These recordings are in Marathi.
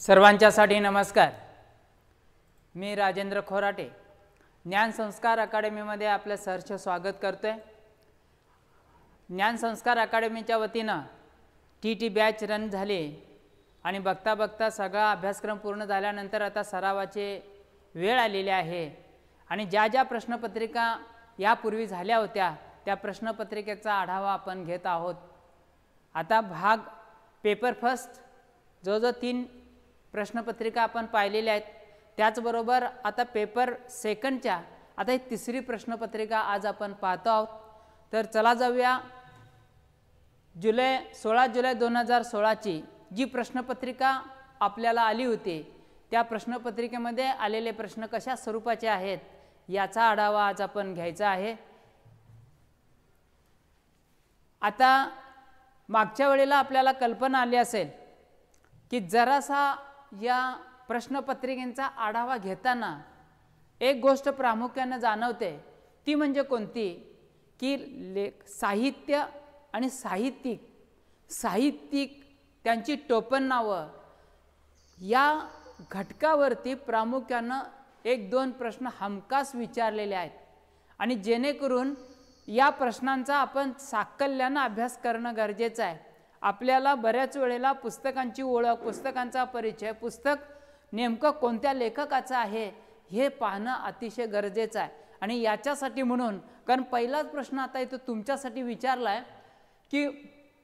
सर्वांच्यासाठी नमस्कार. मी राजेंद्र खोराटे ज्ञान संस्कार अकादमीमध्ये आपलं सहर्ष स्वागत करतोय. ज्ञान संस्कार अकादमीच्या वतीनं टी बॅच रन झाले आणि बघता बघता सगळा अभ्यासक्रम पूर्ण झाल्यानंतर आता सरावाचे वेळ आलेली आहे आणि ज्या ज्या प्रश्नपत्रिका यापूर्वी झाल्या होत्या त्या प्रश्नपत्रिकेचा आढावा आपण घेत आहोत. आता भाग पेपर फर्स्ट जो 3 प्रश्नपत्रिका आपण पाहिलेल्या आहेत, त्याचबरोबर आता पेपर सेकंडच्या आता ही 3री प्रश्नपत्रिका आज आपण पाहतो आहोत. तर चला जाऊया. 16 जुलै 2016ची जी प्रश्नपत्रिका आपल्याला आली होती त्या प्रश्नपत्रिकेमध्ये आलेले प्रश्न कशा स्वरूपाचे आहेत याचा आढावा आज आपण घ्यायचा आहे. आता मागच्या वेळेला आपल्याला कल्पना आली असेल की जरासा या प्रश्नपत्रिकेचा आढावा घेताना एक गोष्ट प्रामुख्याने जाणवते, ती म्हणजे कोणती की साहित्य आणि साहित्यिक त्यांची टोपण नावं या घटकावरती प्रामुख्यानं 1-2 प्रश्न हमखास विचारलेले आहेत आणि जेणेकरून या प्रश्नांचा आपण साकल्यानं अभ्यास करणं गरजेचं आहे. आपल्याला बऱ्याच वेळेला पुस्तकांची ओळख, पुस्तकांचा परिचय, पुस्तक नेमकं कोणत्या लेखकाचं आहे हे पाहणं अतिशय गरजेचं आहे. आणि याच्यासाठी म्हणून कारण पहिलाच प्रश्न आता इथं तुमच्यासाठी विचारला आहे की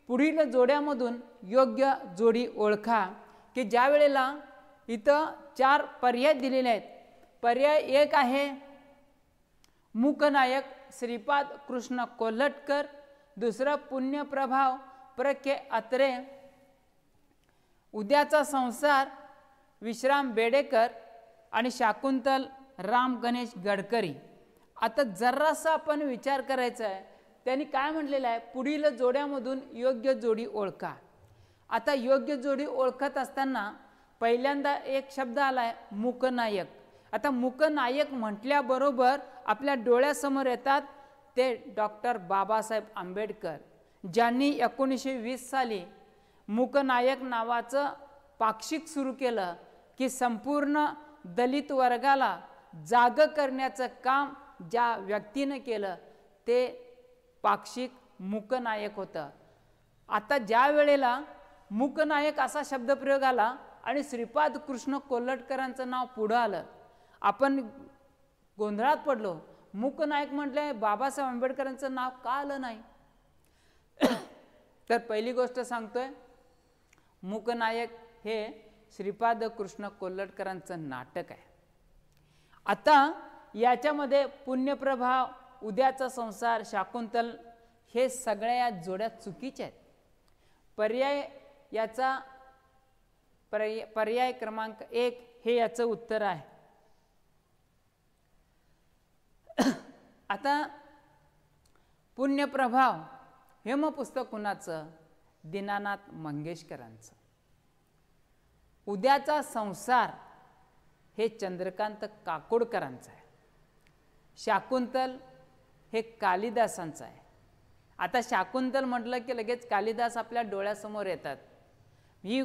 पुढील जोड्यामधून योग्य जोडी ओळखा, की ज्या वेळेला इथं 4 पर्याय दिलेले आहेत. पर्याय 1 आहे मूकनायक श्रीपाद कृष्ण कोल्हटकर, दुसरं पुण्यप्रभाव प्र.के. अत्रे, उद्याचा संसार विश्राम बेडेकर आणि शाकुंतल राम गणेश गडकरी. आता जरासा आपण विचार करायचा आहे, त्यांनी काय म्हटलेलं आहे, पुढील जोड्यामधून योग्य जोडी ओळखा. आता योग्य जोडी ओळखत असताना पहिल्यांदा एक शब्द आला आहे मूकनायक. आता मूकनायक म्हटल्याबरोबर आपल्या डोळ्यासमोर येतात ते डॉक्टर बाबासाहेब आंबेडकर, ज्यांनी 1920 साली मूकनायक नावाचं पाक्षिक सुरू केलं की संपूर्ण दलित वर्गाला जागं करण्याचं काम ज्या व्यक्तीनं केलं ते पाक्षिक मूकनायक होतं. आता ज्या वेळेला मूकनायक असा शब्दप्रयोग आला आणि श्रीपाद कृष्ण कोल्हटकरांचं नाव पुढं आलं, आपण गोंधळात पडलो. मूकनायक म्हटले बाबासाहेब आंबेडकरांचं नाव का आलं नाही? तर पहिली गोष्ट सांगतोय, मूकनायक हे श्रीपाद कृष्ण कोल्हटकरांचं नाटक आहे. आता याच्यामध्ये पुण्यप्रभाव, उद्याचा संसार, शाकुंतल हे सगळ्या या जोड्या चुकीच्या आहेत. पर्याय क्रमांक 1 हे याचं उत्तर आहे. आता पुण्यप्रभाव हे मग पुस्तक कुणाचं? दीनानाथ मंगेशकरांचं. उद्याचा संसार हे चंद्रकांत काकोडकरांचं आहे. शाकुंतल हे कालिदासांचं आहे. आता शाकुंतल म्हटलं की लगेच कालिदास आपल्या डोळ्यासमोर येतात. ही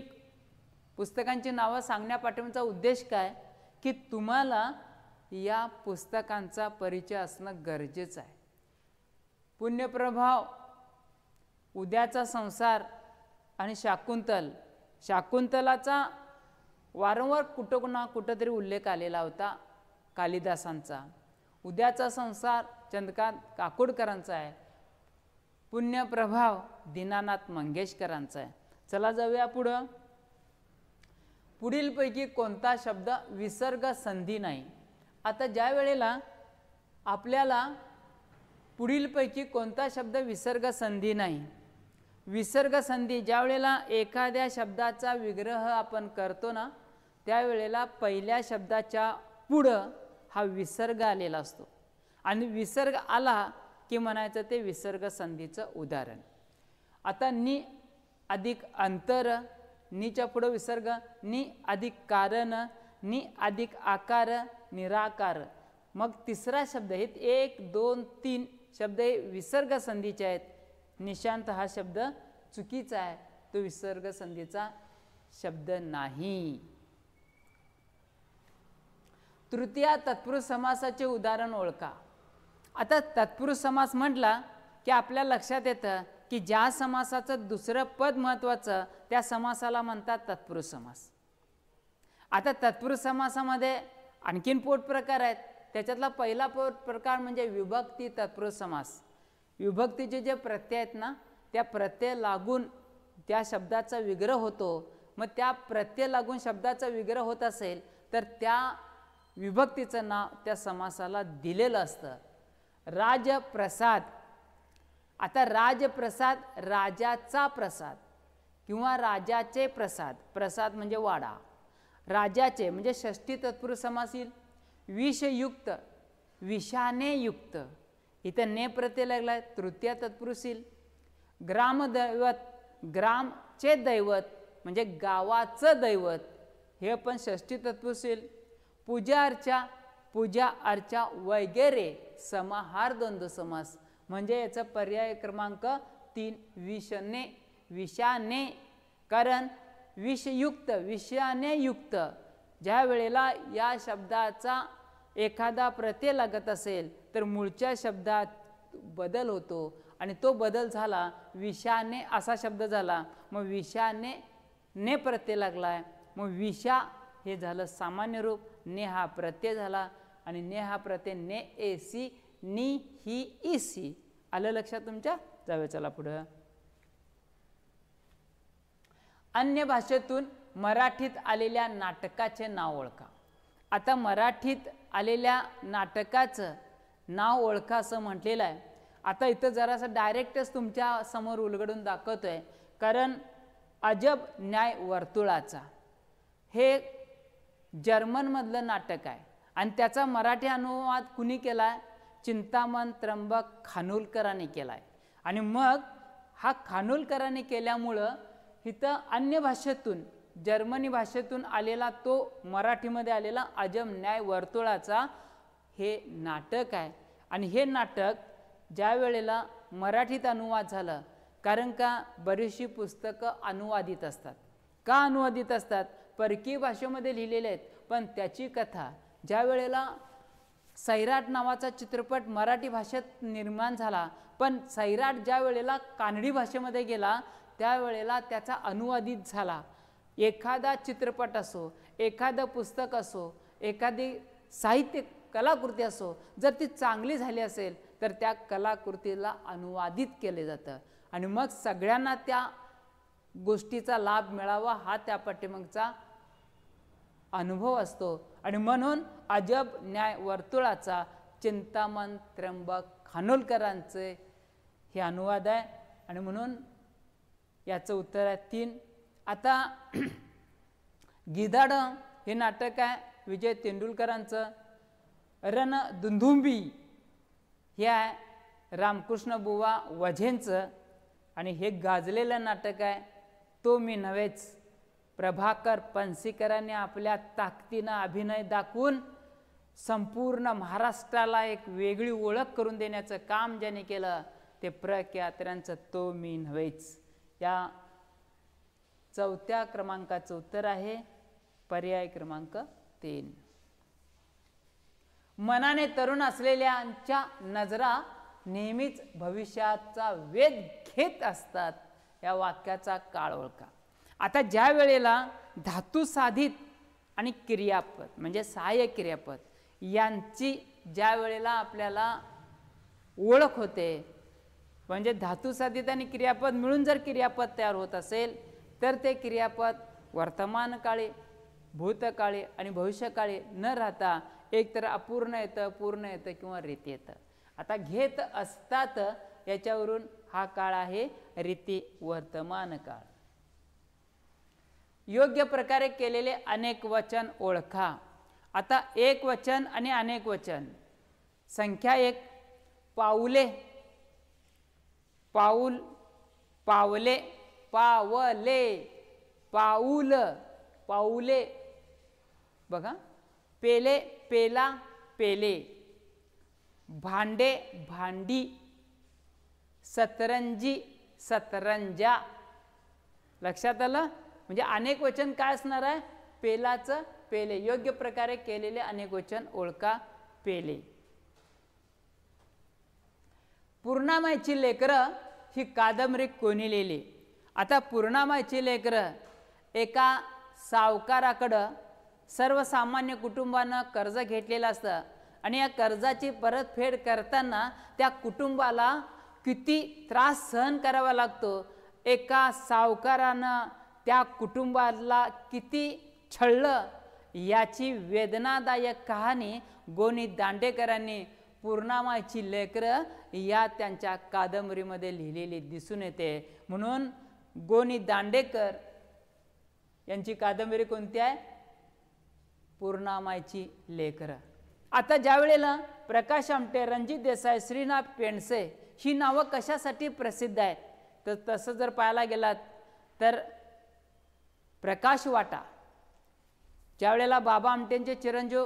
पुस्तकांची नावं सांगण्यापाठीमागचा उद्देश काय की तुम्हाला या पुस्तकांचा परिचय असणं गरजेचं आहे. पुण्यप्रभाव, उद्याचा संसार आणि शाकुंतलाचा वारंवार कुठं ना कुठंतरी उल्लेख आलेला होता कालिदासांचा. उद्याचा संसार चंद्रकांत काकोडकरांचा आहे. पुण्यप्रभाव दीनानाथ मंगेशकरांचा आहे. चला जाऊया पुढं. पुढीलपैकी कोणता शब्द विसर्ग संधी नाही? आता ज्या वेळेला आपल्याला पुढीलपैकी कोणता शब्द विसर्ग संधी नाही, विसर्ग संधी ज्या वेळेला एखाद्या शब्दाचा विग्रह आपण करतो ना, त्यावेळेला पहिल्या शब्दाच्या पुढं हा विसर्ग आलेला असतो आणि विसर्ग आला की म्हणायचं ते विसर्ग संधीचं उदाहरण. आता नि अधिक अंतर, नीच्या पुढं विसर्ग, नि अधिक कारण, नि अधिक आकार, निराकार. मग तिसरा शब्द हे 1, 2, 3 शब्द हे विसर्ग संधीचे आहेत. निशांत हा शब्द चुकीचा आहे, तो विसर्ग संधीचा शब्द नाही. तृतीया तत्पुरुष समासाचे उदाहरण ओळखा. आता तत्पुरुष समास म्हटला की आपल्या लक्षात येतं की ज्या समासाचं दुसरं पद महत्त्वाचं त्या समासाला म्हणतात तत्पुरुष समास. आता तत्पुरुष समासामध्ये आणखीन पोट प्रकार आहेत. त्याच्यातला पहिला पोट प्रकार म्हणजे विभक्ती तत्पुरुष समास. विभक्तीचे जे प्रत्यय आहेत ना, त्या प्रत्यय लागून त्या शब्दाचा विग्रह होतो. मग त्या प्रत्यय लागून शब्दाचा विग्रह होत असेल तर त्या विभक्तीचं नाव त्या समासाला दिलेलं असतं. राजप्रसाद. आता राजप्रसाद राजाचा प्रसाद किंवा राजाचे प्रसाद. प्रसाद म्हणजे वाडा. राजाचे म्हणजे षष्ठी तत्पुरुष समास येईल. विषयुक्त विषाने युक्त, इथं ने प्रत्यय लागलाय, तृतीय तत्पुरुष येईल. ग्रामदैवत ग्रामचे दैवत म्हणजे गावाचं दैवत, हे पण षष्ठी तत्पुरुष येईल. पूजा अर्चा पूजा अर्चा वगैरे समाहार द्वंद्व समास म्हणजे याचा पर्याय क्रमांक 3 विषने विषाने. कारण विषयुक्त विषयाने युक्त ज्या वेळेला या शब्दाचा एखादा प्रत्यय लागत असेल तर मूळच्या शब्दात बदल होतो आणि तो बदल झाला विषाने असा शब्द झाला. मग विषाने ने प्रत्यय लागलाय, मग विषा हे झालं सामान्य रूप, ने हा प्रत्यय झाला आणि ने हा प्रत्यय ने एसी नी ही इसी. आलं लक्षात तुमच्या? जाऊया चला पुढं. अन्य भाषेतून मराठीत आलेल्या नाटकाचे नाव ओळखा. आता मराठीत आलेल्या नाटकाचं नाव ओळखा असं म्हटलेलं आहे. आता इथं जरासं डायरेक्टच तुमच्या समोर उलगडून दाखवतोय. कारण अजब न्याय वर्तुळाचा हे जर्मनमधलं नाटक आहे आणि त्याचा मराठी अनुवाद कुणी केला आहे? चिंतामण त्र्यंबक खानोलकरांनी केला आहे. आणि मग हा खानोलकरांनी केल्यामुळं इथं अन्य भाषेतून जर्मनी भाषेतून आलेला तो मराठीमध्ये आलेला अजब न्याय वर्तुळाचा हे नाटक आहे. आणि हे नाटक ज्या वेळेला मराठीत अनुवाद झालं, कारण का बरीचशी पुस्तकं अनुवादित असतात. का अनुवादित असतात? परकीय भाषेमध्ये लिहिलेले आहेत, पण त्याची कथा ज्या वेळेला सैराट नावाचा चित्रपट मराठी भाषेत निर्माण झाला, पण सैराट ज्या वेळेला कानडी भाषेमध्ये गेला त्यावेळेला त्याचा अनुवादित झाला. एखादा चित्रपट असो, एखादं पुस्तक असो, एखादी साहित्य कलाकृती असो, जर ती चांगली झाली असेल तर त्या कलाकृतीला अनुवादित केले जातं आणि मग सगळ्यांना त्या गोष्टीचा लाभ मिळावा हा त्या पाठीमागचा अनुभव असतो. आणि म्हणून अजब न्याय वर्तुळाचा चिंतामण त्र्यंबक खानोलकरांचे हे अनुवाद आहे आणि म्हणून याचं उत्तर आहे 3. आता गिधाडं हे नाटक आहे विजय तेंडुलकरांचं. रणदुंदुभी हे आहे रामकृष्ण बुवा वझेंचं आणि हे गाजलेलं नाटक आहे तो मी नव्हेच. प्रभाकर पणशीकरांनी आपल्या ताकदीनं अभिनय दाखवून संपूर्ण महाराष्ट्राला एक वेगळी ओळख करून देण्याचं काम ज्याने केलं ते प्रख्यातरांचं तो मी नव्हेच. या 4थ्या क्रमांकाचं उत्तर आहे पर्याय क्रमांक 3. मनाने तरुण असलेल्यांच्या नजरा नेहमीच भविष्याचा वेध घेत असतात. या वाक्याचा काळ ओळखा. आता ज्या वेळेला धातू साधित आणि क्रियापद म्हणजे सहाय्यक क्रियापद यांची ज्या वेळेला आपल्याला ओळख होते, म्हणजे धातू साधित आणि क्रियापद मिळून जर क्रियापद तयार होत असेल तर ते क्रियापद वर्तमान काळी, भूतकाळी आणि भविष्यकाळी न राहता एकतर अपूर्ण येतं, पूर्ण येतं किंवा रीती येतं. आता घेत असतात याच्यावरून हा काळ आहे रीती वर्तमान काळ. योग्य प्रकारे केलेले अनेक वचन ओळखा. आता एक वचन आणि अनेक वचन. संख्या 1 पाऊले, पाऊल, पावले, पावले, पाऊल, पाऊले. बघा, पेले, पेला, पेले. भांडे, भांडी. सतरंजी, सतरंजा. लक्षात आलं? म्हणजे अनेक वचन काय असणार आहे? पेलाचं पेले. योग्य प्रकारे केलेले अनेकवचन ओळखा पेले. पूर्णामाईची लेकरं ही कादंबरी कोणी लिहिली? आता पूर्णामाईची लेकरं एका सावकाराकडं सर्वसामान्य कुटुंबानं कर्ज घेतलेलं असतं आणि या कर्जाची परतफेड करताना त्या कुटुंबाला किती त्रास सहन करावा लागतो. एका सावकारानं त्या कुटुंबाला किती छळलं याची वेदनादायक कहाणी गोनी दांडेकरांनी पूर्णामाईची लेकरं या त्यांच्या कादंबरीमध्ये लिहिलेली दिसून येते. म्हणून गोनी दांडेकर यांची कादंबरी कोणती आहे? पूर्णामाईची लेकरं. आता ज्या वेळेला प्रकाश आमटे, रणजित देसाई, श्रीनाथ पेंडसे ही नावं कशासाठी प्रसिद्ध आहेत? तर तसं जर पाहायला गेलात तर प्रकाश वाटा, ज्या वेळेला बाबा आमटेंचे चिरंजीव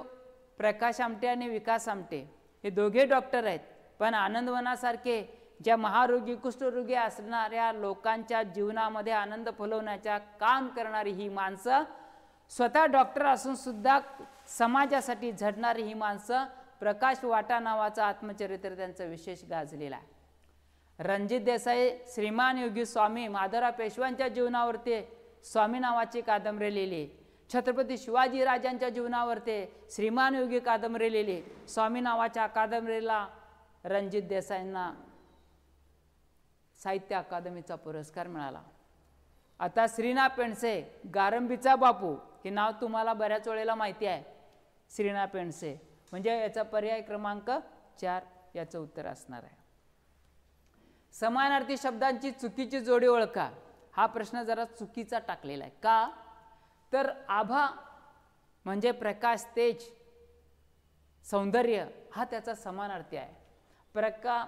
प्रकाश आमटे आणि विकास आमटे हे दोघे डॉक्टर आहेत, पण आनंदवनासारखे ज्या महारोगी कुष्ठरोगी असणाऱ्या लोकांच्या जीवनामध्ये आनंद फुलवण्याच्या काम करणारी ही माणसं, स्वतः डॉक्टर असून सुद्धा समाजासाठी झटणारी ही माणसं, प्रकाश वाटा नावाचं आत्मचरित्र त्यांचं विशेष गाजलेलं आहे. रणजित देसाई श्रीमान योगी स्वामी माधवराव पेशव्यांच्या जीवनावरती स्वामी नावाची कादंबरी लिहिली. छत्रपती शिवाजी राजांच्या जीवनावरती श्रीमान योगी कादंबरी लिहिली. स्वामी नावाच्या कादंबरीला रणजित देसाईंना साहित्य अकादमीचा पुरस्कार मिळाला. आता श्रीनाथ पेंडसे, गारंबीचा बापू हे नाव तुम्हाला बऱ्याच वेळेला माहिती आहे. श्रीनाथ पेंडसे म्हणजे याचा पर्याय क्रमांक 4 याचं उत्तर असणार आहे. समानार्थी शब्दांची चुकीची जोडी ओळखा. हा प्रश्न जरा चुकीचा टाकलेला आहे. का? तर आभा म्हणजे प्रकाश, तेज, सौंदर्य हा त्याचा समानार्थी आहे.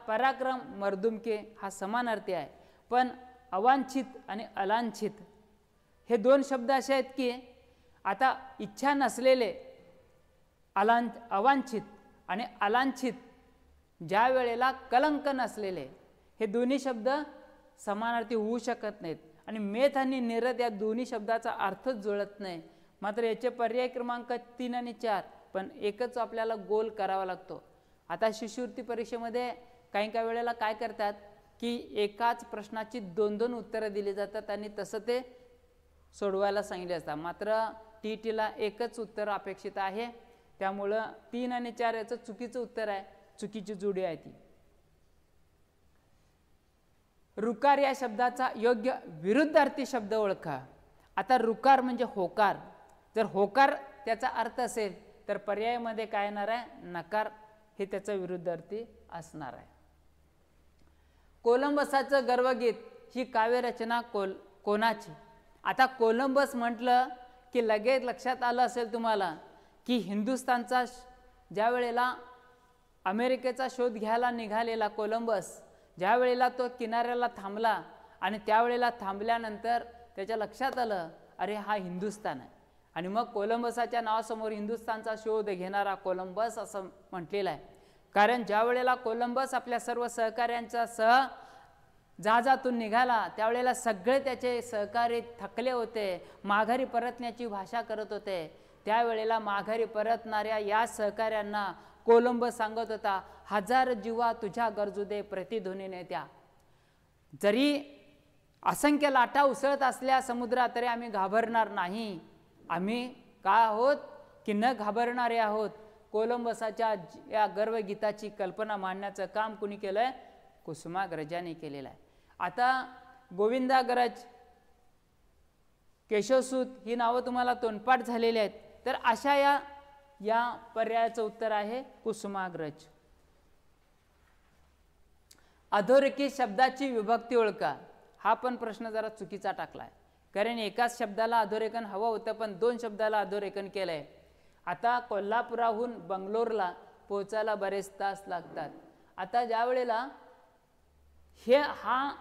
पराक्रम, मर्दुमके हा समानार्थी आहे. पण अवांछित आणि अलांछित हे दोन शब्द असे आहेत की आता इच्छा नसलेले अवांछित आणि अलांछित, ज्या वेळेला कलंक नसलेले, हे दोन्ही शब्द समानार्थी होऊ शकत नाहीत. आणि मेथ आणि निरत या दोन्ही शब्दाचा अर्थच जुळत नाही. मात्र याचे पर्याय क्रमांक 3 आणि 4, पण एकच आपल्याला गोल करावा लागतो. आता शिष्यवृत्ती परीक्षेमध्ये काही वेळेला काय करतात की एकाच प्रश्नाची 2-2 उत्तरं दिली जातात आणि तसं ते सोडवायला सांगितले असतात. मात्र टीईटीला एकच उत्तर अपेक्षित आहे. त्यामुळं 3 आणि 4 याचं चुकीचं उत्तर आहे. चुकीची जोडी आहे ती. रुकार या शब्दाचा योग्य विरुद्धार्थी शब्द ओळखा. आता रुकार म्हणजे होकार. जर होकार त्याचा अर्थ असेल तर पर्यायामध्ये काय येणार आहे? नकार हे त्याचा विरुद्धार्थी असणार आहे. कोलंबसाचं गर्वगीत ही काव्यरचना कोणाची? आता कोलंबस म्हटलं की लगेच लक्षात आलं असेल तुम्हाला की हिंदुस्थानचा ज्या वेळेला अमेरिकेचा शोध घ्यायला निघालेला कोलंबस, ज्या वेळेला तो किनाऱ्याला थांबला आणि त्यावेळेला थांबल्यानंतर त्याच्या लक्षात आलं अरे हा हिंदुस्थान आहे. आणि मग कोलंबसाच्या नावासमोर हिंदुस्थानचा शोध घेणारा कोलंबस असं म्हटलेलं आहे. कारण ज्या वेळेला कोलंबस आपल्या सर्व सहकाऱ्यांच्या सह जहाजातून निघाला त्यावेळेला सगळे त्याचे सहकारी थकले होते, माघारी परतण्याची भाषा करत होते. त्यावेळेला माघारी परतणाऱ्या या सहकाऱ्यांना कोलंबस सांगत होता, 1000 जीवा तुझ्या गरजू दे प्रतिध्वनीने त्या. जरी असंख्य लाटा उसळत असल्या समुद्रात तरी आम्ही घाबरणार नाही. आम्ही काय आहोत की न घाबरणारे आहोत. कोलंबसाच्या या गर्वगीताची कल्पना मांडण्याचं काम कुणी केलंय? कुसुमाग्रजांनी केलेलं आहे. आता गोविंदाग्रज, केशवसूत ही नावं तुम्हाला तोंडपाठ झालेली आहेत. तर अशा या पर्यायाचं उत्तर आहे कुसुमाग्रज. अधोरेखित शब्दाची विभक्ती ओळखा. हा पण प्रश्न जरा चुकीचा टाकलाय. कारण एकाच शब्दाला अधोरेखन हवं होतं पण 2 शब्दाला अधोरेखन केलंय. आता कोल्हापुराहून बंगलोरला पोहोचायला बरेच तास लागतात. आता ज्या वेळेला हा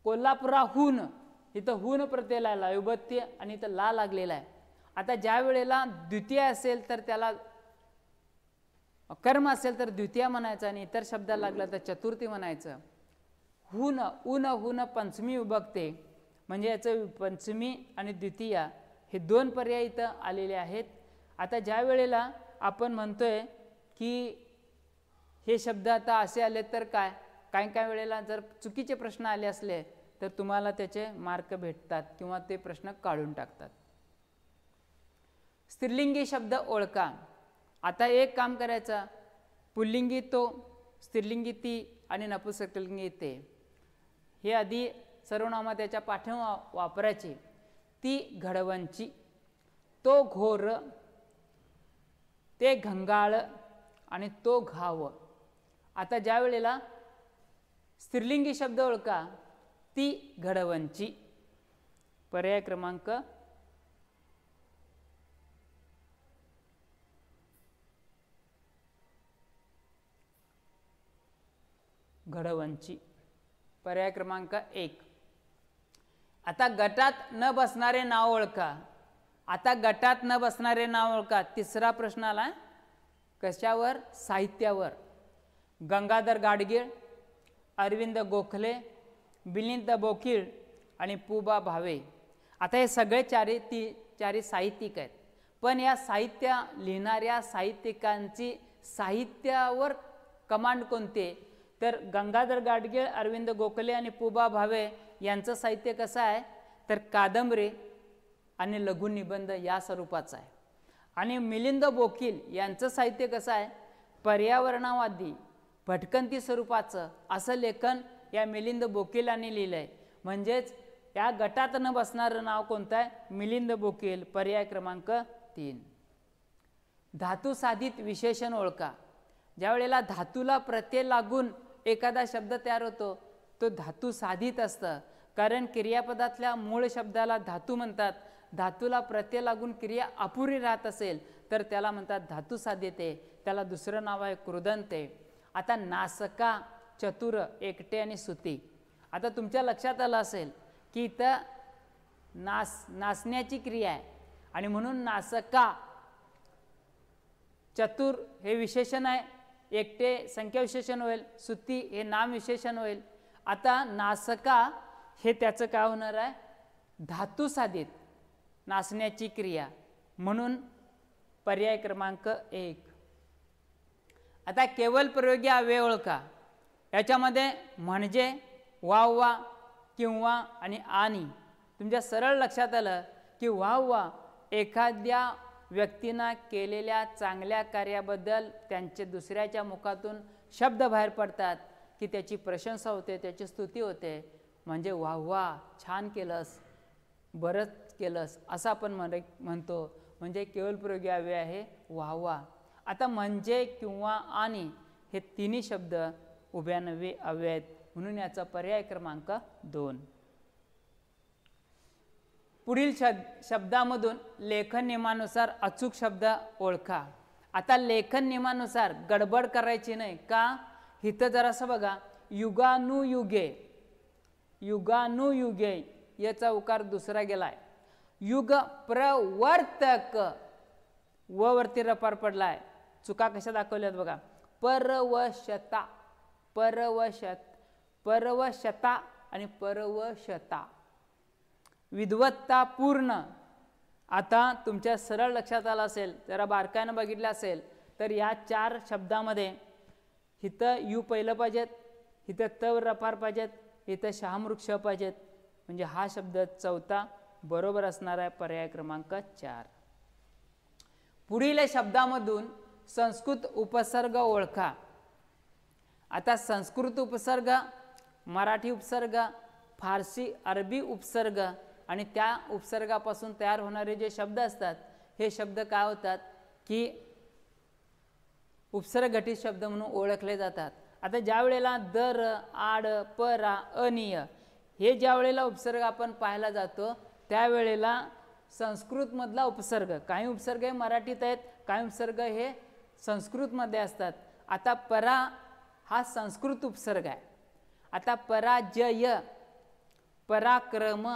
कोल्हापुराहून, इथं हून प्रत्ययाला विभक्ती आणि इथं ला लागलेला आहे. आता ज्या वेळेला द्वितीय असेल तर त्याला कर्म असेल तर द्वितीय म्हणायचं आणि इतर शब्दाला लागला तर चतुर्थी म्हणायचं. हून पंचमी विभक्ती म्हणजे याचं पंचमी आणि द्वितीय हे दोन पर्याय इथं आलेले आहेत. आता ज्या वेळेला आपण म्हणतोय की हे शब्द आता असे आले तर काय, काही वेळेला जर चुकीचे प्रश्न आले असले तर तुम्हाला त्याचे मार्क भेटतात किंवा ते प्रश्न काढून टाकतात. स्त्रीलिंगी शब्द ओळखा. आता एक काम करायचं, पुल्लिंगी तो, स्त्रीलिंगी ती आणि नपुंसकलिंगी ते, हे आधी सर्वनाम त्याच्या पाठीवर वापरायचे. ती घडवंची, तो घोर, ते घंगाळ आणि तो घाव. आता ज्या वेळेला स्त्रीलिंगी शब्द ओळखा, ती घडवंची, पर्याय क्रमांक घडवंची, पर्याय क्रमांक 1. आता गटात न बसणारे नाव ओळखा. आता गटात न बसणारे नाव ओळखा. तिसरा प्रश्न आला कशावर, साहित्यावर. गंगाधर गाडगीळ, अरविंद गोखले, मिलिंद बोकीळ आणि पु.बा. भावे. आता हे सगळे चारी साहित्यिक आहेत, पण या साहित्य लिहिणाऱ्या साहित्यिकांची साहित्यावर कमांड कोणते, तर गंगाधर गाडगीळ, अरविंद गोखले आणि पु.बा. भावे यांचं साहित्य कसं आहे, तर कादंबरी आणि लघुनिबंध या स्वरूपाचं आहे. आणि मिलिंद बोकील यांचं साहित्य कसं आहे, पर्यावरणवादी भटकंती स्वरूपाचं असं लेखन या मिलिंद बोकीलांनी लिहिलं आहे. म्हणजेच या गटात न बसणारं नाव कोणतं आहे, मिलिंद बोकील, पर्याय क्रमांक 3. धातू साधित विशेषण ओळखा. ज्या वेळेला धातूला प्रत्यय लागून एखादा शब्द तयार होतो तो धातू साधित असतं, कारण क्रियापदातल्या मूळ शब्दाला धातू म्हणतात. धातूला प्रत्यय लागून क्रिया अपुरी राहत असेल तर त्याला म्हणतात धातू साधिते. त्याला दुसरं नाव आहे कृदंते. आता नासका, चतुर, एकटे आणि सुती. आता तुमच्या लक्षात आलं असेल की इथं नाचण्याची क्रिया आहे आणि म्हणून नासका, चतुर हे विशेषण आहे, एकटे संख्या विशेषण होईल, सुती हे नाम विशेषण होईल. आता नासका हे त्याचं काय होणार आहे, धातू साधित नाचण्याची क्रिया, म्हणून पर्याय क्रमांक 1. आता केवळ प्रयोगी अव्यय ओळखा. याच्यामध्ये म्हणजे, वा वा, किंवा आणि. तुमच्या सरळ लक्षात आलं की वा एखाद्या व्यक्तीनं केलेल्या चांगल्या कार्याबद्दल त्यांचे दुसऱ्याच्या मुखातून शब्द बाहेर पडतात की त्याची प्रशंसा होते, त्याची स्तुती होते. म्हणजे वा छान केलंस, बरंच केलंस असं आपण म्हणतो. म्हणजे केवळ प्रयोगी अव्यय आहे वा. आता म्हणजे, किंवा आणि हे तिन्ही शब्द उभयान्वयी अव्यय आहेत, म्हणून याचा पर्याय क्रमांक 2. पुढील शब्दामधून लेखन नियमानुसार अचूक शब्द ओळखा. आता लेखन नियमानुसार गडबड करायची नाही का, इथं जरासं बघा, युगानुयुगे, युगानुयुगे याचा उकार दुसरा गेलाय. युग प्रवर्तक, व वरती रपार पडलाय. चुका कशा दाखवल्यात बघा, परवशता, परवशता आणि परवशता. विद्वत्ता पूर्ण. आता तुमच्या सरळ लक्षात आलं असेल, जरा बारकाईनं बघितलं असेल तर या 4 शब्दामध्ये इथं यू पहिलं पाहिजेत, इथं त रपार पाहिजेत, इथं शहामृक्ष पाहिजेत. म्हणजे हा शब्द चौथा बरोबर असणार आहे, पर्याय क्रमांक 4. पुढील शब्दामधून संस्कृत उपसर्ग ओळखा. आता संस्कृत उपसर्ग, मराठी उपसर्ग, फारसी अरबी उपसर्ग आणि त्या उपसर्गापासून तयार होणारे जे शब्द असतात हे शब्द काय होतात की उपसर्ग घटित शब्द म्हणून ओळखले जातात. आता ज्या वेळेला दर, आड, परा, अनिय हे ज्या वेळेला उपसर्ग आपण पाहायला जातो त्यावेळेला संस्कृतमधला उपसर्ग, काही उपसर्ग हे मराठीत आहेत, काही उपसर्ग हे संस्कृतमध्ये असतात. आता परा हा संस्कृत उपसर्ग आहे. आता पराजय, पराक्रम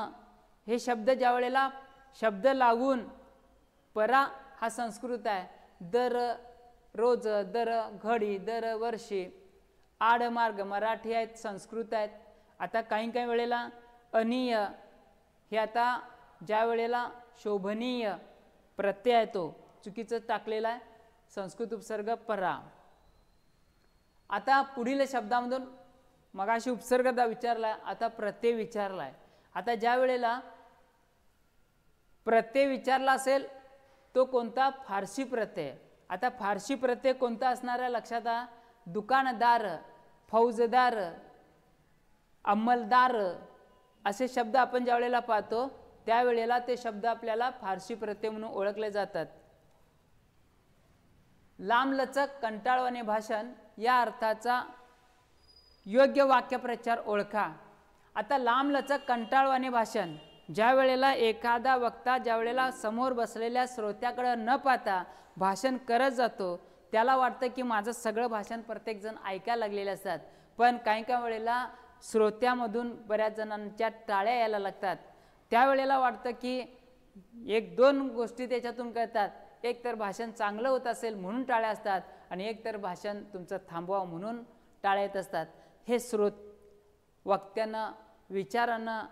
हे शब्द ज्या वेळेला शब्द लागून, परा हा संस्कृत आहे, दर रोज, दर घडी, दर वर्षी, आडमार्ग मराठी आहेत, संस्कृत आहेत. आता काही वेळेला अनिय हे आता ज्या वेळेला शोभनीय प्रत्यय येतो, चुकीचं टाकलेला आहे, संस्कृत उपसर्ग परा. आता पुढील शब्दामधून मगाशी उपसर्ग विचारला, आता प्रत्यय विचारलाय. आता ज्या वेळेला प्रत्यय विचारला असेल तो कोणता? फारसी प्रत्यय. आता फारसी प्रत्यय कोणता असणार आहे लक्षात आ, दुकानदार, फौजदार, अंमलदार असे शब्द आपण ज्या वेळेला पाहतो त्यावेळेला ते शब्द आपल्याला फारसी प्रत्यय म्हणून ओळखले जातात. लांबलचक कंटाळवाणे भाषण या अर्थाचा योग्य वाक्यप्रचार ओळखा. आता लांबलचक कंटाळवाणे भाषण, ज्या वेळेला एखादा वक्ता ज्या वेळेला समोर बसलेल्या श्रोत्याकडे न पाहता भाषण करत जातो, त्याला वाटतं की माझं सगळं भाषण प्रत्येकजण ऐकायला लागलेले असतात, पण काही काही वेळेला श्रोत्यामधून बऱ्याच जणांच्या टाळ्या यायला लागतात. त्यावेळेला वाटतं की एक दोन गोष्टी त्याच्यातून कळतात, एक तर भाषण चांगलं होत असेल म्हणून टाळ्या असतात आणि एक तर भाषण तुमचं थांबवावं म्हणून टाळ्या येत असतात. हे वक्त्यानं विचारानं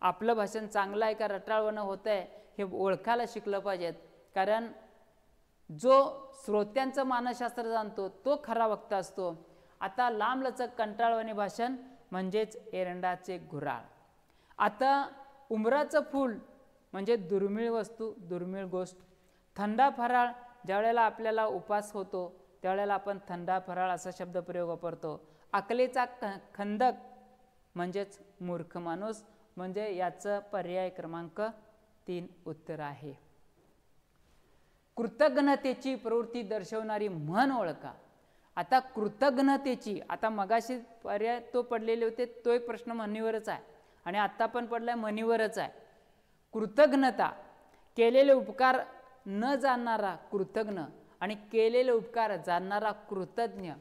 आपलं भाषण चांगलं आहे का रटाळवाणं होतं आहे हे ओळखायला शिकलं पाहिजेत, कारण जो श्रोत्यांचं मानसशास्त्र जाणतो तो खरा वक्ता असतो. आता लांबलचक कंटाळवाणे भाषण म्हणजेच एरंडाचे घुराळ. आता उंबराचं फूल म्हणजे दुर्मिळ वस्तू, दुर्मिळ गोष्ट. थंडा फराळ, ज्या वेळेला आपल्याला उपास होतो त्यावेळेला आपण थंडा फराळ असा शब्दप्रयोग वापरतो. अकलेचा खंदक म्हणजेच मूर्ख माणूस, म्हणजे याचं पर्याय क्रमांक 3 उत्तर आहे. कृतज्ञतेची प्रवृत्ती दर्शवणारी म्हण ओळखा. आता कृतज्ञतेची, आता मगाशी पर्याय तो पडलेले होते तो एक प्रश्न म्हणीवरच आहे आणि आत्ता पण पडलाय म्हणीवरच आहे. कृतज्ञता, केलेले उपकार न जाणणारा कृतज्ञ आणि केलेले उपकार जाणणारा कृतज्ञ.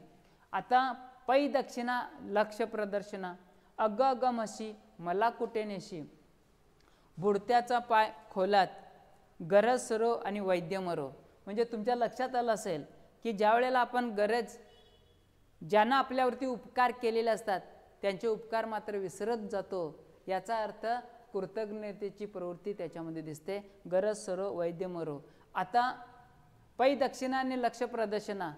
आता पै दक्षिणा लक्ष प्रदर्शना, अग अग म्हशी मला कुठे नेशी, बुडत्याचा पाय खोलात, गरज सरो आणि वैद्य मरो. म्हणजे तुमच्या लक्षात आलं असेल की ज्या वेळेला आपण गरज, ज्यांना आपल्यावरती उपकार केलेले असतात त्यांचे उपकार मात्र विसरत जातो, याचा अर्थ कृतज्ञतेची प्रवृत्ती त्याच्यामध्ये दिसते. गरज सरो वैद्य मरो. आता पै दक्षिणा आणि लक्ष प्रदर्शना,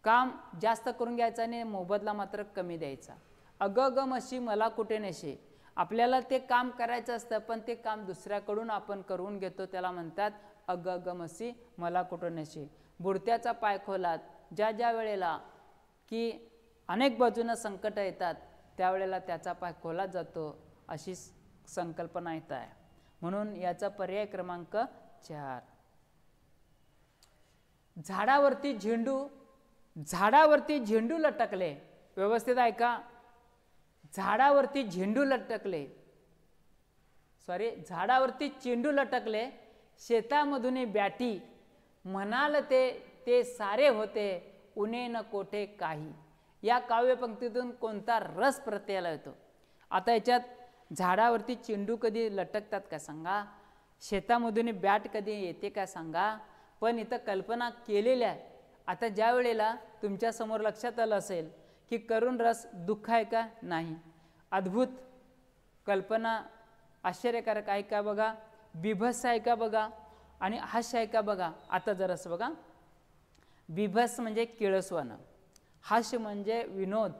काम जास्त करून घ्यायचं आणि मोबदला मात्र कमी द्यायचा. अग अग म्हशी मला कुठे नेशी, आपल्याला ते काम करायचं असतं पण ते काम दुसऱ्याकडून आपण करून घेतो, त्याला म्हणतात अग अग म्हशी मला कुठं नेशी. बुडत्याचा पाय खोलात, ज्या ज्या वेळेला की अनेक बाजूनं संकट येतात त्यावेळेला त्याचा पाय खोलात जातो अशी संकल्पना येत आहे. म्हणून याचा पर्याय क्रमांक 4. झाडावरती झेंडू, झाडावरती झेंडू लटकले. व्यवस्थित ऐका, झाडावरती झेंडू लटकले, झाडावरती चेंडू लटकले, शेतामधून बॅटी, म्हणाल ते सारे होते, उणे न कोठे काही. या काव्यपंक्तीतून कोणता रस प्रत्ययाला येतो? आता याच्यात झाडावरती चेंडू कधी लटकतात का सांगा, शेतामधून बॅट कधी येते का सांगा, पण इथं कल्पना केलेल्या आहे. आता ज्या वेळेला तुमच्या समोर लक्षात आलं असेल की करुण रस दुःख आहे का? नाही. अद्भुत कल्पना आश्चर्यकारक आहे का बघा, बिभत्स आहे का बघा आणि हास्य आहे का बघा. आता जरासं बघा, बिभत्स म्हणजे किळसवाणं, हास्य म्हणजे विनोद,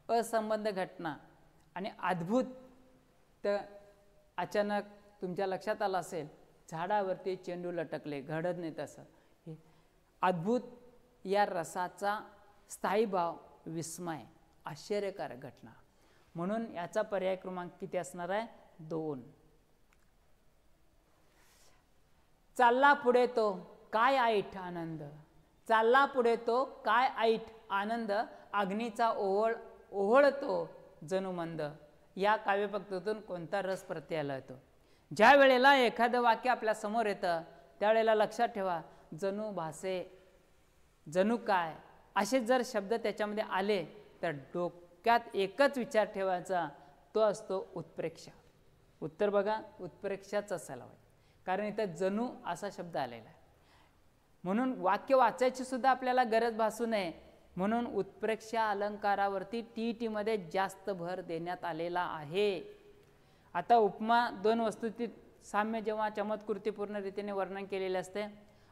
असंबद्ध घटना आणि अद्भुत तर अचानक तुमच्या लक्षात आलं असेल झाडावरती चेंडू लटकले, घडत नाही तसं. अद्भुत या रसाचा स्थायी भाव, विस्मय, आश्चर्यकारक घटना. म्हणून याचा पर्याय क्रमांक किती असणार आहे? 2. चालला पुढे तो काय ऐट आनंद, चालला पुढे तो काय ऐट आनंद, अग्नीचा ओहळतो जणू मंद. या काव्यपंक्तीतून कोणता रस प्रत्ययाला येतो? ज्या वेळेला एखादं वाक्य आपल्या समोर येतं त्यावेळेला लक्षात ठेवा, जणू भासे, जणू काय असे जर शब्द त्याच्यामध्ये आले तर डोक्यात एकच विचार ठेवायचा, तो असतो उत्प्रेक्षा. उत्तर बघा, उत्प्रेक्षाच असायला पाहिजे, कारण इथं जणू असा शब्द आलेला आहे. म्हणून वाक्य वाचायची सुद्धा आपल्याला गरज भासू नये म्हणून उत्प्रेक्षा अलंकारावरती TET मध्ये जास्त भर देण्यात आलेला आहे. आता उपमा 2 वस्तूंची साम्य जेव्हा चमत्कृतीपूर्ण रीतीने वर्णन केलेले असते,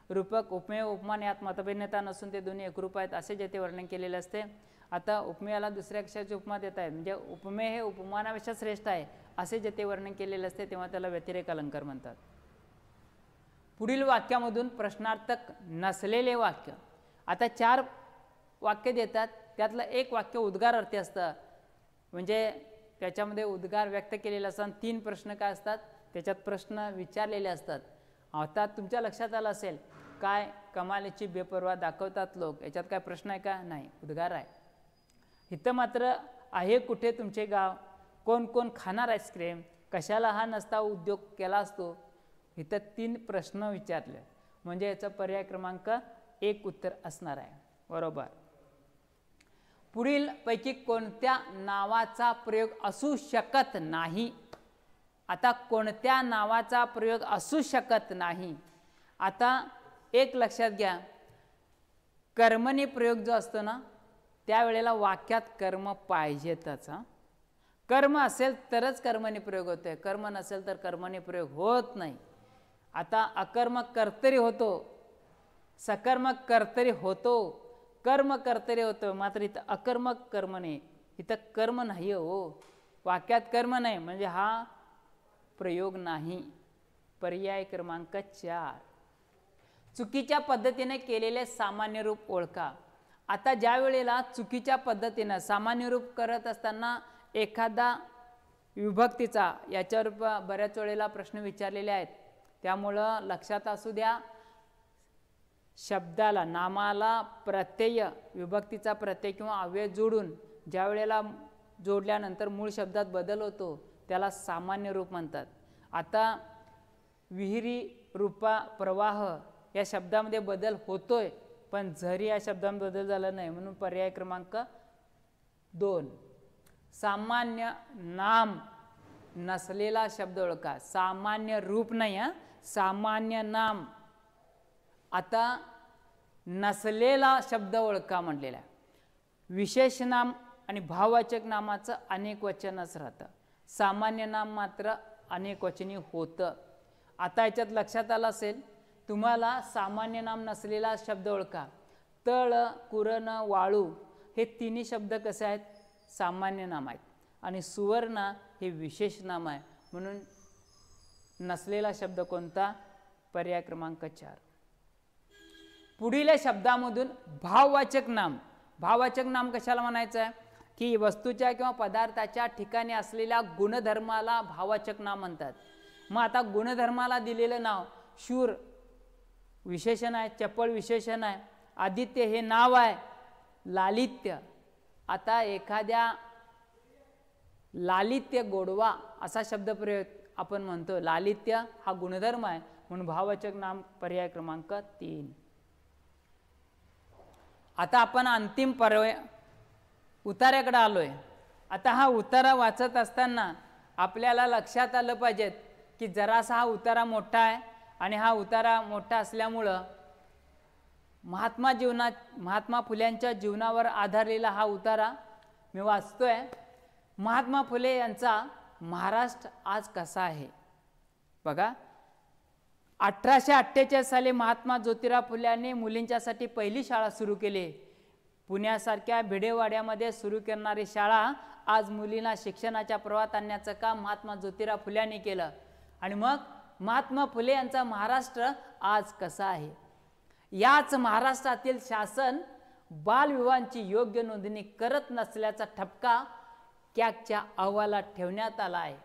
रूपक उपमेय उपमान यात मतभिन्नता नसून ते दोन्ही एकरूप आहेत असे जेथे वर्णन केलेले असते. आता उपमेयाला दुसऱ्या अक्षराची उपमा देत आहेत, म्हणजे उपमेय हे उपमानापेक्षा श्रेष्ठ आहे असे जेथे वर्णन केलेले असते तेव्हा त्याला व्यतिरेक अलंकार म्हणतात. पुढील वाक्यामधून प्रश्नार्थक नसलेले वाक्य. आता 4 वाक्य देतात, त्यातलं एक वाक्य उद्गार अर्थी असतं, म्हणजे त्याच्यामध्ये उद्गार व्यक्त केलेले असतात. 3 प्रश्न काय असतात त्याच्यात प्रश्न विचारलेले असतात. आता तुमच्या लक्षात आलं असेल काय कमालीची बेपर्वा दाखवतात लोक, याच्यात काय प्रश्न आहे का? नाही, उद्गार आहे. इथं मात्र आहे कुठे तुमचे गाव, कोण कोण खाणार आईस्क्रीम, कशाला हा नसता उद्योग केला असतो. इथं 3 प्रश्न विचारले, म्हणजे याचा पर्याय क्रमांक 1 उत्तर असणार आहे. बरोबर. पुढील पैकी कोणत्या नावाचा प्रयोग असू शकत नाही? आता कोणत्या नावाचा प्रयोग असू शकत नाही? आता एक लक्षात घ्या, कर्मणी प्रयोग जो असतो ना त्यावेळेला वाक्यात कर्म पाहिजेतच. कर्म असेल तरच कर्मणी प्रयोग होतोय, कर्म नसेल तर कर्मणी प्रयोग होत नाही. आता अकर्मक कर्तरी होतो, सकर्मक कर्तरी होतो, कर्म कर्तरी होतो, मात्र इथं अकर्मक कर्म नाही, इथं कर्म नाही हो, वाक्यात कर्म नाही म्हणजे हा प्रयोग नाही. पर्याय क्रमांक 4. चुकीच्या पद्धतीने केलेले सामान्य रूप ओळखा. आता ज्या वेळेला चुकीच्या पद्धतीने सामान्य रूप करत असताना एखादा विभक्तीचा याच्यावर बऱ्याच वेळेला प्रश्न विचारलेले आहेत, त्यामुळं लक्षात असू द्या, शब्दाला नामाला प्रत्यय विभक्तीचा प्रत्यय किंवा अव्यय जोडून ज्या वेळेला जोडल्यानंतर मूळ शब्दात बदल होतो त्याला सामान्य रूप म्हणतात. आता विहिरी, रूपा, प्रवाह या शब्दामध्ये बदल होतोय, पण झरी या शब्दामध्ये बदल झाला नाही, म्हणून पर्याय क्रमांक 2. सामान्य नाम नसलेला शब्द ओळखा. सामान्य रूप नाही हा, सामान्य नाम. आता नसलेला शब्द ओळखा म्हटलेला आहे. विशेष नाम आणि भाववाचक नामाचं अनेक वचनच राहतं, सामान्य नाम मात्र अनेक वचनी होतं. आता याच्यात लक्षात आलं असेल तुम्हाला, सामान्य नाम नसलेला शब्द ओळखा. तळ, कुरण, वाळू हे तिन्ही शब्द कसे आहेत? सामान्य नाम आहेत, आणि सुवर्ण हे विशेष नाम आहे, म्हणून नसलेला शब्द कोणता? पर्याय क्रमांक 4. पुढील शब्दामधून भाववाचक नाम. भाववाचक नाम कशाला म्हणायचं आहे की वस्तूच्या किंवा पदार्थाच्या ठिकाणी असलेल्या गुणधर्माला भाववाचक नाम म्हणतात. मग आता गुणधर्माला दिलेलं नाव शूर विशेषण आहे, चपळ विशेषण आहे, आदित्य हे नाव आहे, लालित्य. आता एखाद्या लालित्य गोडवा असा शब्दप्रयोग आपण म्हणतो, लालित्य हा गुणधर्म आहे, म्हणून भाववाचक नाम पर्याय क्रमांक 3. आता आपण अंतिम उतार्याकडे आलोय. आता हा उतारा वाचत असताना आपल्याला लक्षात आलं पाहिजे की जरासा हा उतारा मोठा आहे, आणि हा उतारा मोठा असल्यामुळं महात्मा फुल्यांच्या जीवनावर आधारलेला हा उतारा मी वाचतोय. महात्मा फुले यांचा महाराष्ट्र आज कसा आहे बघा. 1848 साली महात्मा ज्योतिराव फुले यांनी मुलींच्यासाठी पहिली शाळा सुरू केली. पुण्यासारख्या भिडेवाड्यामध्ये सुरू करणारी शाळा आज मुलींना शिक्षणाच्या प्रवाहात आणण्याचं काम महात्मा ज्योतिराव फुले यांनी केलं. आणि मग महात्मा फुले यांचा महाराष्ट्र आज कसा आहे? याच महाराष्ट्रातील शासन बालविवाहांची योग्य नोंदणी करत नसल्याचा ठपका कॅगच्या अहवालात ठेवण्यात आला आहे.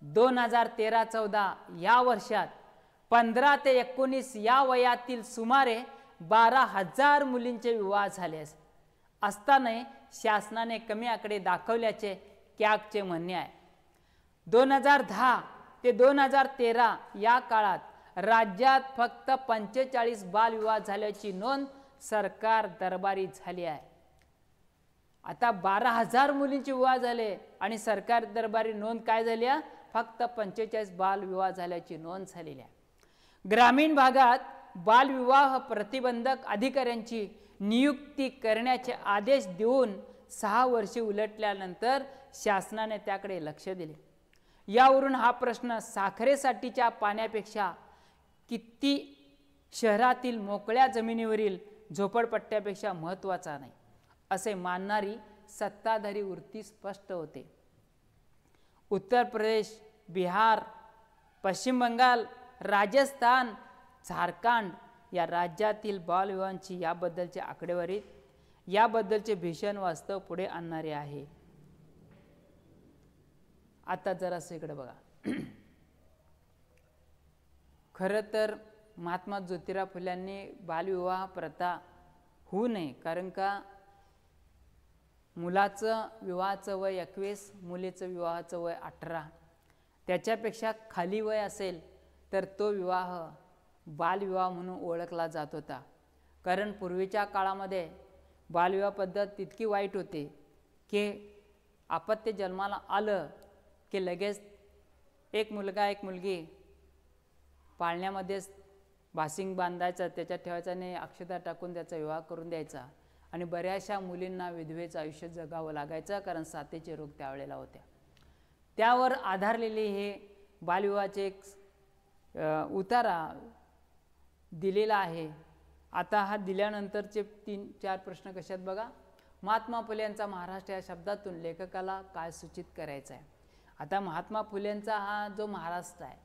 2013-14 या वर्षात 15 ते 19 या वयातील सुमारे 12,000 मुलींचे विवाह झाले असताना शासनाने कमी आकडे दाखवल्याचे कॅगचे म्हणणे आहे. 2010 ते 2013 या काळात राज्यात फक्त 45 बालविवाह झाल्याची नोंद सरकार दरबारी झाली आहे. आता 12,000 मुलींचे विवाह झाले आणि सरकार दरबारी नोंद काय झाली आहे? फक्त 45 बालविवाह झाल्याची नोंद झालेली आहे. ग्रामीण भागात बालविवाह प्रतिबंधक अधिकाऱ्यांची नियुक्ती करण्याचे आदेश देऊन 6 वर्षे उलटल्यानंतर शासनाने त्याकडे लक्ष दिले. यावरून हा प्रश्न साखरेसाठीच्या पाण्यापेक्षा किती शहरातील मोकळ्या जमिनीवरील झोपडपट्ट्यापेक्षा महत्त्वाचा नाही असे मानणारी सत्ताधारी वृत्ती स्पष्ट होते. उत्तर प्रदेश, बिहार, पश्चिम बंगाल, राजस्थान, झारखंड या राज्यातील बालविवाहांची याबद्दलची आकडेवारी याबद्दलचे भीषण वास्तव पुढे आणणारे आहे. आता जरासं इकडे बघा. खरं तर महात्मा ज्योतिराव फुल्यांनी बालविवाह प्रथा होऊ नये, कारण का मुलाचं विवाहाचं वय 21, मुलीचं विवाहाचं वय 18, त्याच्यापेक्षा खाली वय असेल तर तो विवाह बालविवाह म्हणून ओळखला जात होता. कारण पूर्वीच्या काळामध्ये बालविवाह पद्धत तितकी वाईट होती की अपत्य जन्माला आलं की लगेच एक मुलगा एक मुलगी पाळण्यामध्येच बासिंग बांधायचा, त्याच्यात ठेवायचा आणि अक्षता टाकून त्याचा विवाह करून द्यायचा. आणि बऱ्याचशा मुलींना विधवेचं आयुष्य जगावं लागायचं, कारण साथीचे रोग त्यावेळेला होत्या. त्यावर आधारलेले हे बालविवाहाचे एक उतारा दिलेला आहे. आता हा दिल्यानंतरचे 3-4 प्रश्न कसे आहेत बघा. महात्मा फुले यांचा महाराष्ट्र या शब्दातून लेखकाला काय सूचित करायचं आहे. आता महात्मा फुलेंचा हा जो महाराष्ट्र आहे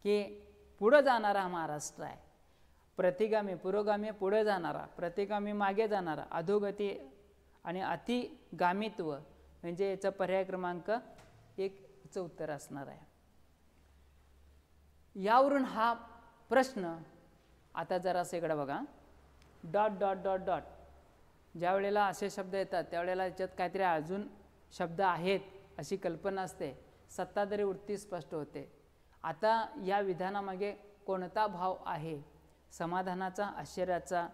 की पुढं जाणारा महाराष्ट्र आहे, प्रतिगामी पुरोगामी पुढे जाणारा, प्रतिगामी मागे जाणारा, अधोगती आणि अतिगामित्व, म्हणजे याचा पर्याय क्रमांक 1 उत्तर असणार आहे. यावरून हा प्रश्न आता जरासं इकडे बघा. डॉट डॉट डॉट डॉट ज्या वेळेला असे शब्द येतात त्यावेळेला याच्यात काहीतरी अजून शब्द आहेत अशी कल्पना असते. सत्ताधारी वृत्ती स्पष्ट होते. आता या विधानामागे कोणता भाव आहे? समाधानाचा, आश्चर्याचा,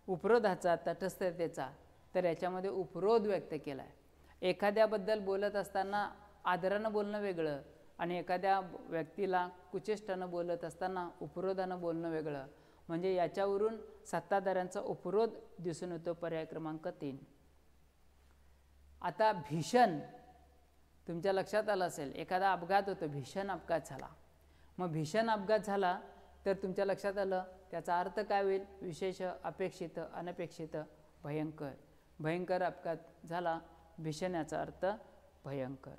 उपरोधाचा, तटस्थतेचा? तर याच्यामध्ये उपरोध व्यक्त केला आहे. एखाद्याबद्दल बोलत असताना आदरानं बोलणं वेगळं आणि एखाद्या व्यक्तीला कुचेष्टानं बोलत असताना उपरोधानं बोलणं वेगळं. म्हणजे याच्यावरून सत्ताधाऱ्यांचा उपरोध दिसून येतो. पर्याय क्रमांक 3. आता भीषण, तुमच्या लक्षात आलं असेल एखादा अपघात होतो, भीषण अपघात झाला. मग भीषण अपघात झाला तर तुमच्या लक्षात आलं त्याचा अर्थ काय होईल? विशेष, अपेक्षित, अनपेक्षित, भयंकर. भयंकर अपघात झाला, भीषण याचा अर्थ भयंकर.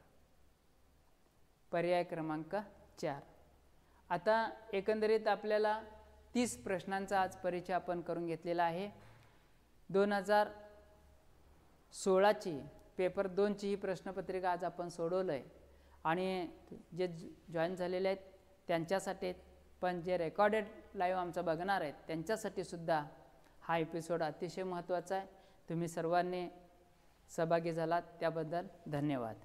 पर्याय क्रमांक 4. आता एकंदरीत आपल्याला 30 प्रश्नांचा आज परिचय आपण करून घेतलेला आहे. 2016ची पेपर 2ची ही प्रश्नपत्रिका आज आपण सोडवलं आहे. आणि जे जॉईन झालेले आहेत त्यांच्यासाठी, पण जे रेकॉर्डेड लाईव्ह आमचं बघणार आहेत त्यांच्यासाठी सुद्धा हा एपिसोड अतिशय महत्त्वाचा आहे. तुम्ही सर्वांनी सहभागी झालात त्याबद्दल धन्यवाद.